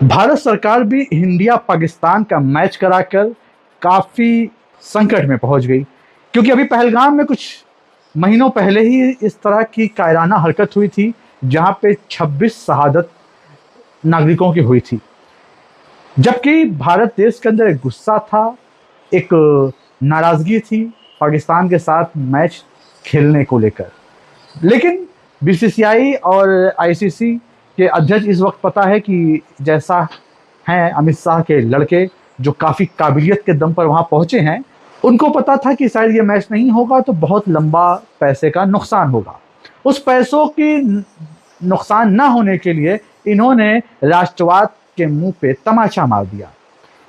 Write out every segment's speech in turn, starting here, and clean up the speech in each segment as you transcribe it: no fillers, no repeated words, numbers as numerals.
भारत सरकार भी इंडिया पाकिस्तान का मैच कराकर काफ़ी संकट में पहुंच गई, क्योंकि अभी पहलगाम में कुछ महीनों पहले ही इस तरह की कायराना हरकत हुई थी, जहां पे 26 शहादत नागरिकों की हुई थी। जबकि भारत देश के अंदर एक गुस्सा था, एक नाराज़गी थी पाकिस्तान के साथ मैच खेलने को लेकर। लेकिन बीसीसीआई और आईसीसी के अध्यक्ष इस वक्त पता है कि जैसा हैं अमित शाह के लड़के, जो काफ़ी काबिलियत के दम पर वहाँ पहुँचे हैं, उनको पता था कि शायद ये मैच नहीं होगा तो बहुत लंबा पैसे का नुकसान होगा। उस पैसों की नुकसान ना होने के लिए इन्होंने राष्ट्रवाद के मुंह पे तमाचा मार दिया।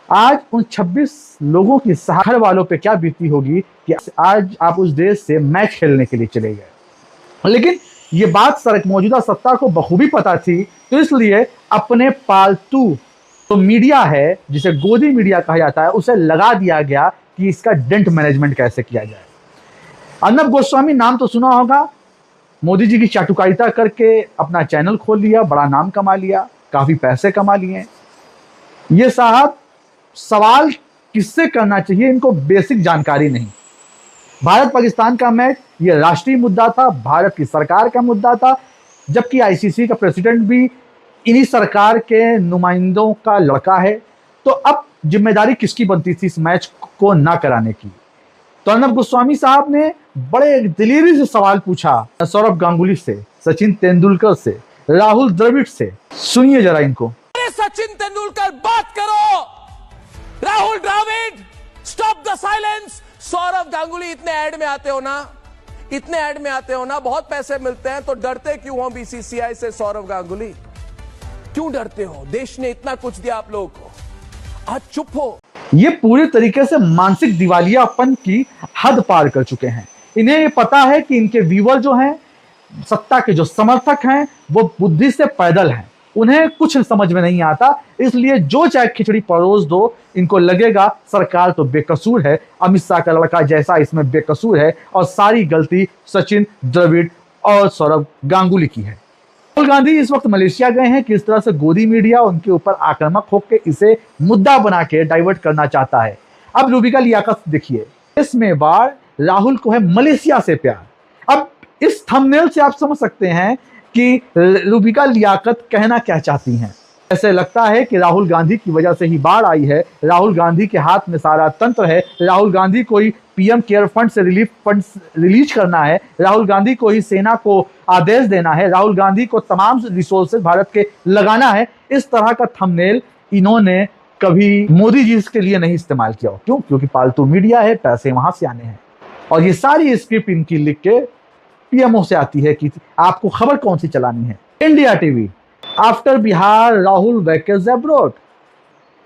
आज उन 26 लोगों की घर वालों पे क्या बीती होगी कि आज आप उस देश से मैच खेलने के लिए चले गए। लेकिन ये बात मौजूदा सत्ता को बखूबी पता थी, तो इसलिए अपने पालतू तो मीडिया है, जिसे गोदी मीडिया कहा जाता है, उसे लगा दिया गया कि इसका डेंट मैनेजमेंट कैसे किया जाए। अर्नब गोस्वामी नाम तो सुना होगा, मोदी जी की चाटुकारिता करके अपना चैनल खोल लिया, बड़ा नाम कमा लिया, काफ़ी पैसे कमा लिए। ये साहब सवाल किससे करना चाहिए, इनको बेसिक जानकारी नहीं। भारत पाकिस्तान का मैच ये राष्ट्रीय मुद्दा था, भारत की सरकार का मुद्दा था, जबकि आईसीसी का प्रेसिडेंट भी इन्हीं सरकार के नुमाइंदों का लड़का है। तो अब जिम्मेदारी किसकी बनती थी इस मैच को ना कराने की? तो अर्नब गोस्वामी साहब ने बड़े दिलेरी से सवाल पूछा सौरव गांगुली से, सचिन तेंदुलकर से, राहुल द्रविड़ से। सुनिए जरा इनको। सचिन तेंदुलकर बात करो, Rahul Dravid stop the silence. Sourav Ganguly इतने ऐड में आते हो ना, बहुत पैसे मिलते हैं, तो डरते क्यों हो बीसीसीआई से? सौरव गांगुली क्यों डरते हो? देश ने इतना कुछ दिया आप लोगों को, आज चुप हो। ये पूरी तरीके से मानसिक दिवालियापन की हद पार कर चुके हैं। इन्हें ये पता है कि इनके व्यूअर जो हैं, सत्ता के जो समर्थक हैं, वो बुद्धि से पैदल हैं, उन्हें कुछ समझ में नहीं आता। इसलिए जो चाहे खिचड़ी परोस दो, इनको लगेगा सरकार तो बेकसूर है, अमित शाह का लड़का जैसा इसमें बेकसूर है, और सारी गलती सचिन, द्रविड़ और सौरव गांगुली की है। राहुल गांधी इस वक्त मलेशिया गए हैं, किस तरह से गोदी मीडिया उनके ऊपर आक्रामक होकर इसे मुद्दा बना के डाइवर्ट करना चाहता है। अब रूबिका लियाकत देखिए, इसमें बार राहुल को है मलेशिया से प्यार। अब इस थंबनेल से आप समझ सकते हैं कि रूबिका लियाकत कहना क्या चाहती हैं। ऐसे लगता है कि राहुल गांधी की वजह से ही बाढ़ आई है, राहुल गांधी के हाथ में सारा तंत्र है, राहुल गांधी को ही पीएम केयर फंड से रिलीफ फंड रिलीज करना है, राहुल गांधी को ही सेना को आदेश देना है, राहुल गांधी को तमाम रिसोर्सेज भारत के लगाना है। इस तरह का थंबनेल इन्होंने कभी मोदी जी के लिए नहीं इस्तेमाल किया। क्यों? क्योंकि पालतू मीडिया है, पैसे वहां से आने हैं, और ये सारी स्क्रिप्ट इनकी लिख के पीएमओ से आती है कि आपको खबर कौन सी चलानी है। India TV, after Bihar Rahul वैकेज अब्रॉड।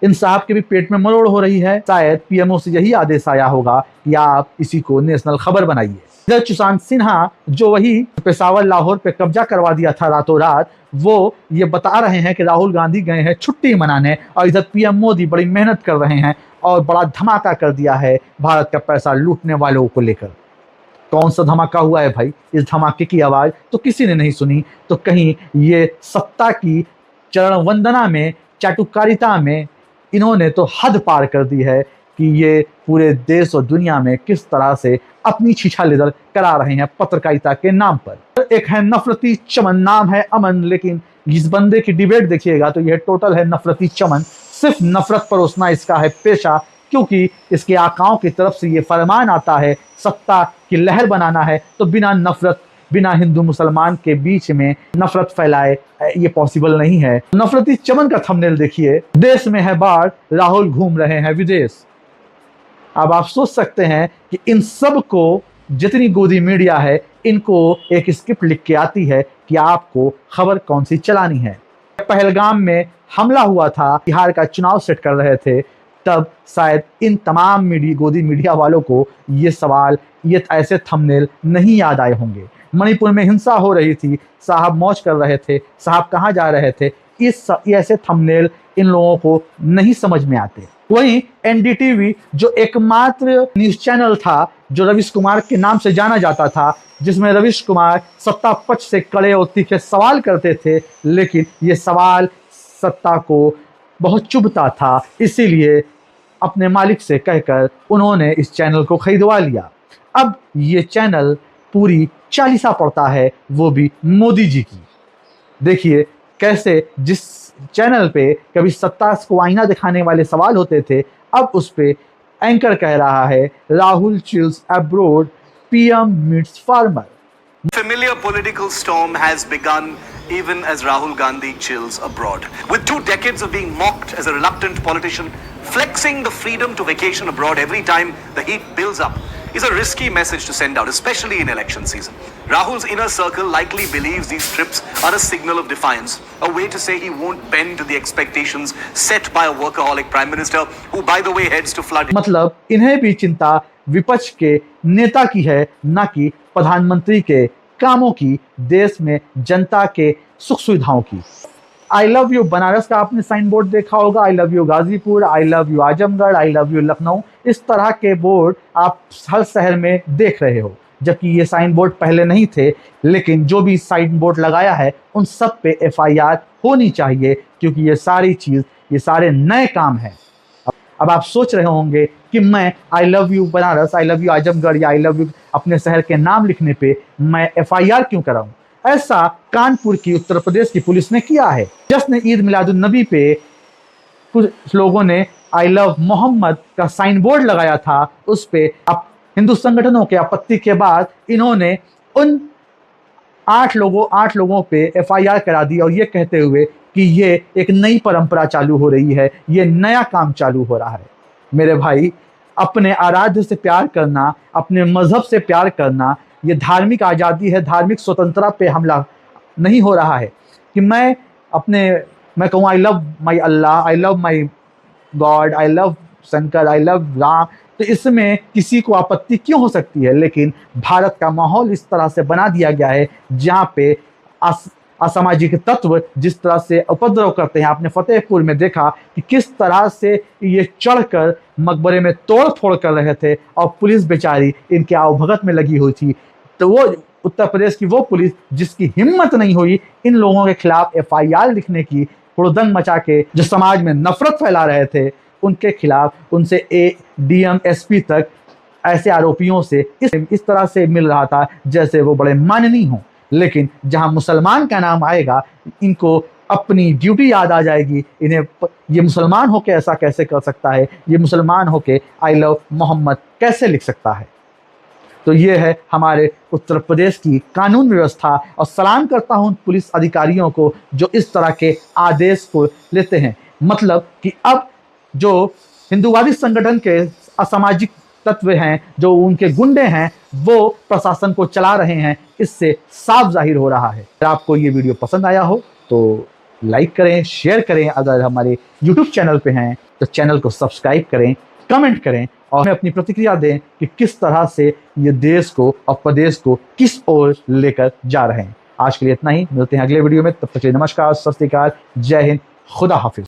इन साहब के भी पेट में मरोड़ हो रही है। शायद पीएमओ से यही आदेश आया होगा कि आप इसी को नेशनल खबर बनाइए। इधर सुशांत सिन्हा, जो वही पेशावर लाहौर पे कब्जा करवा दिया था रातों रात, वो ये बता रहे हैं कि राहुल गांधी गए हैं छुट्टी मनाने, और इधर पीएम मोदी बड़ी मेहनत कर रहे हैं और बड़ा धमाका कर दिया है भारत का पैसा लूटने वालों को लेकर। कौन सा धमाका हुआ है भाई? इस धमाके की आवाज़ तो किसी ने नहीं सुनी। तो कहीं ये सत्ता की चरण वंदना में, चाटुकारिता में इन्होंने तो हद पार कर दी है कि ये पूरे देश और दुनिया में किस तरह से अपनी छीछा-लेदर करा रहे हैं पत्रकारिता के नाम पर। एक है नफरती चमन, नाम है अमन, लेकिन इस बंदे की डिबेट देखिएगा तो यह टोटल है नफरती चमन। सिर्फ नफरत परोसना इसका है पेशा, क्योंकि इसके आकाओं की तरफ से ये फरमान आता है सत्ता की लहर बनाना है, तो बिना नफरत, बिना हिंदू मुसलमान के बीच में नफरत फैलाए, ये पॉसिबल नहीं है। नफरती चमन का थंबनेल देखिए, देश में है बाढ़, राहुल घूम रहे हैं विदेश। अब आप सोच सकते हैं कि इन सब को, जितनी गोदी मीडिया है, इनको एक स्क्रिप्ट लिख के आती है कि आपको खबर कौन सी चलानी है। पहलगाम में हमला हुआ था, बिहार का चुनाव सेट कर रहे थे, तब शायद इन तमाम गोदी मीडिया वालों को ये सवाल, ये ऐसे थंबनेल नहीं याद आए होंगे। मणिपुर में हिंसा हो रही थी, साहब मौज कर रहे थे, साहब कहाँ जा रहे थे, ऐसे थंबनेल इन लोगों को नहीं समझ में आते। वहीं एनडीटीवी, जो एकमात्र न्यूज चैनल था जो रवीश कुमार के नाम से जाना जाता था, जिसमें रवीश कुमार सत्ता पक्ष से कड़े और तीखे सवाल करते थे, लेकिन ये सवाल सत्ता को बहुत चुभता था, इसीलिए अपने मालिक से कहकर उन्होंने इस चैनल को खरीदवा लिया। अब ये चैनल पूरी चालीसा पड़ता है, वो भी मोदी जी की। देखिए कैसे जिस चैनल पे कभी सत्ता को आईना दिखाने वाले सवाल होते थे, अब उस पे एंकर कह रहा है Rahul chills abroad, PM meets farmer. Familiar political storm has begun even as Rahul Gandhi chills abroad. With 2 decades of being mocked as a reluctant politician, flexing the freedom to vacation abroad every time the heat builds up is a risky message to send out, especially in election season. Rahul's inner circle likely believes these trips are a signal of defiance, a way to say he won't bend to the expectations set by a workaholic prime minister who, by the way, heads to flood. मतलब इन्हें भी चिंता विपक्ष के नेता की है, ना कि प्रधानमंत्री के कामों की, देश में जनता के सुख सुविधाओं की। आई लव यू बनारस का आपने साइन बोर्ड देखा होगा, I love you Ghazipur, I love you Azamgarh, I love you Lucknow, इस तरह के बोर्ड आप हर शहर में देख रहे हो। जबकि ये साइन बोर्ड पहले नहीं थे, लेकिन जो भी साइन बोर्ड लगाया है उन सब पे एफआईआर होनी चाहिए, क्योंकि ये सारी चीज़, ये सारे नए काम हैं। अब आप सोच रहे होंगे कि मैं I love you Banaras, I love you Azamgarh या आई लव यू अपने शहर के नाम लिखने पे मैं एफआईआर क्यों कराऊं। ऐसा कानपुर की उत्तर प्रदेश की पुलिस ने किया है। जश्न ईद मिलादुन्नबी पे कुछ लोगों ने आई लव मोहम्मद का साइन बोर्ड लगाया था, उस पे अब हिंदू संगठनों के आपत्ति के बाद इन्होंने उन 8 लोगों पे एफआईआर करा दी, और ये कहते हुए कि ये एक नई परंपरा चालू हो रही है, ये नया काम चालू हो रहा है। मेरे भाई, अपने आराध्य से प्यार करना, अपने मजहब से प्यार करना, ये धार्मिक आज़ादी है, धार्मिक स्वतंत्रता पे हमला नहीं हो रहा है कि मैं कहूँ I love my Allah, I love my God, I love Shankar, I love Ram, तो इसमें किसी को आपत्ति क्यों हो सकती है। लेकिन भारत का माहौल इस तरह से बना दिया गया है जहाँ पे असामाजिक तत्व जिस तरह से उपद्रव करते हैं। आपने फतेहपुर में देखा कि किस तरह से ये चढ़कर मकबरे में तोड़ फोड़ कर रहे थे, और पुलिस बेचारी इनके आवभगत में लगी हुई थी। तो वो उत्तर प्रदेश की वो पुलिस जिसकी हिम्मत नहीं हुई इन लोगों के खिलाफ एफआईआर लिखने की, हुड़दंग मचा के जो समाज में नफरत फैला रहे थे उनके खिलाफ, उनसे डीएम एसपी तक ऐसे आरोपियों से इस तरह से मिल रहा था जैसे वो बड़े माननीय हों। लेकिन जहां मुसलमान का नाम आएगा, इनको अपनी ड्यूटी याद आ जाएगी। इन्हें ये मुसलमान होके ऐसा कैसे कर सकता है, ये मुसलमान होके आई लव मोहम्मद कैसे लिख सकता है। तो ये है हमारे उत्तर प्रदेश की कानून व्यवस्था, और सलाम करता हूं पुलिस अधिकारियों को जो इस तरह के आदेश को लेते हैं। मतलब कि अब जो हिंदूवादी संगठन के असामाजिक तत्व हैं, जो उनके गुंडे हैं, वो प्रशासन को चला रहे हैं, इससे साफ जाहिर हो रहा है। अगर आपको ये वीडियो पसंद आया हो तो लाइक करें, शेयर करें। अगर हमारे यूट्यूब चैनल पे हैं तो चैनल को सब्सक्राइब करें, कमेंट करें, और हमें अपनी प्रतिक्रिया दें कि किस तरह से ये देश को और प्रदेश को किस ओर लेकर जा रहे हैं। आज के लिए इतना ही, मिलते हैं अगले वीडियो में। तब तक के लिए नमस्कार, सत श्री अकाल, जय हिंद, खुदा हाफिज।